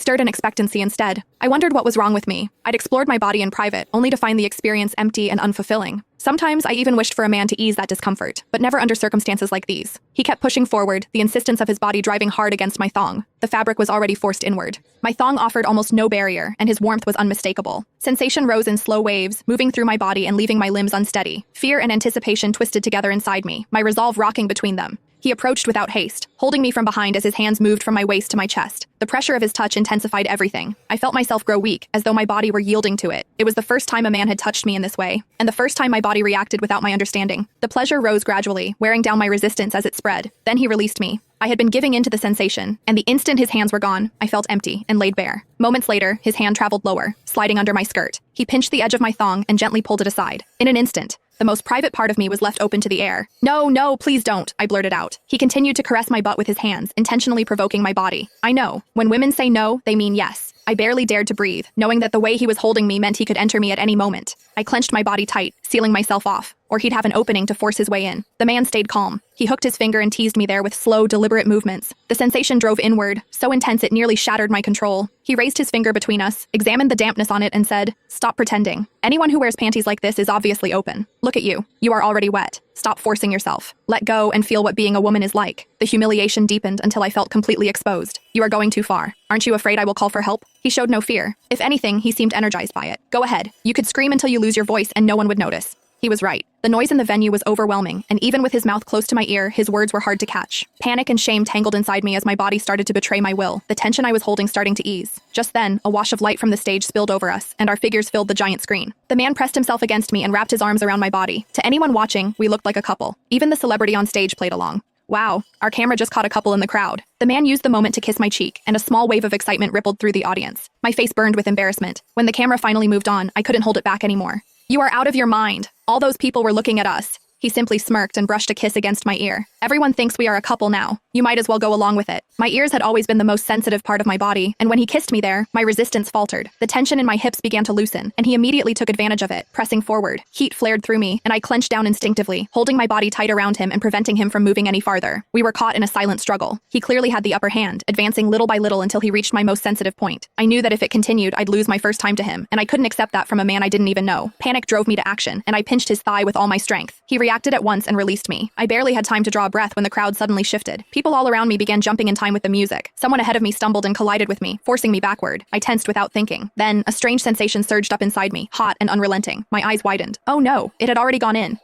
stirred an expectancy instead. I wondered what was wrong with me. I'd explored my body in private, only to find the experience empty and unfulfilling. Sometimes I even wished for a man to ease that discomfort, but never under circumstances like these. He kept pushing forward, the insistence of his body driving hard against my thong. The fabric was already forced inward. My thong offered almost no barrier, and his warmth was unmistakable. Sensation rose in slow waves, moving through my body and leaving my limbs unsteady. Fear and anticipation twisted together inside me, my resolve rocking between them. He approached without haste, holding me from behind as his hands moved from my waist to my chest. The pressure of his touch intensified everything. I felt myself grow weak, as though my body were yielding to it. It was the first time a man had touched me in this way, and the first time my body reacted without my understanding. The pleasure rose gradually, wearing down my resistance as it spread. Then he released me. I had been giving in to the sensation, and the instant his hands were gone, I felt empty and laid bare. Moments later, his hand traveled lower, sliding under my skirt. He pinched the edge of my thong and gently pulled it aside. In an instant, the most private part of me was left open to the air. "No, no, please don't," I blurted out. He continued to caress my butt with his hands, intentionally provoking my body. I know, when women say no, they mean yes. I barely dared to breathe, knowing that the way he was holding me meant he could enter me at any moment. I clenched my body tight, sealing myself off, or he'd have an opening to force his way in. The man stayed calm. He hooked his finger and teased me there with slow, deliberate movements. The sensation drove inward, so intense it nearly shattered my control. He raised his finger between us, examined the dampness on it, and said, "Stop pretending. Anyone who wears panties like this is obviously open. Look at you. You are already wet. Stop forcing yourself. Let go and feel what being a woman is like." The humiliation deepened until I felt completely exposed. "You are going too far. Aren't you afraid I will call for help?" He showed no fear. If anything, he seemed energized by it. "Go ahead. You could scream until you lose your voice and no one would notice." He was right. The noise in the venue was overwhelming, and even with his mouth close to my ear, his words were hard to catch. Panic and shame tangled inside me as my body started to betray my will, the tension I was holding starting to ease. Just then, a wash of light from the stage spilled over us, and our figures filled the giant screen. The man pressed himself against me and wrapped his arms around my body. To anyone watching, we looked like a couple. Even the celebrity on stage played along. Wow, our camera just caught a couple in the crowd. The man used the moment to kiss my cheek, and a small wave of excitement rippled through the audience. My face burned with embarrassment. When the camera finally moved on, I couldn't hold it back anymore. "You are out of your mind. All those people were looking at us." He simply smirked and brushed a kiss against my ear. "Everyone thinks we are a couple now. You might as well go along with it." My ears had always been the most sensitive part of my body, and when he kissed me there, my resistance faltered. The tension in my hips began to loosen, and he immediately took advantage of it, pressing forward. Heat flared through me, and I clenched down instinctively, holding my body tight around him and preventing him from moving any farther. We were caught in a silent struggle. He clearly had the upper hand, advancing little by little until he reached my most sensitive point. I knew that if it continued, I'd lose my first time to him, and I couldn't accept that from a man I didn't even know. Panic drove me to action, and I pinched his thigh with all my strength. He reacted at once and released me. I barely had time to draw a breath when the crowd suddenly shifted. People all around me began jumping in time with the music. Someone ahead of me stumbled and collided with me, forcing me backward. I tensed without thinking. Then, a strange sensation surged up inside me, hot and unrelenting. My eyes widened. Oh no, it had already gone in.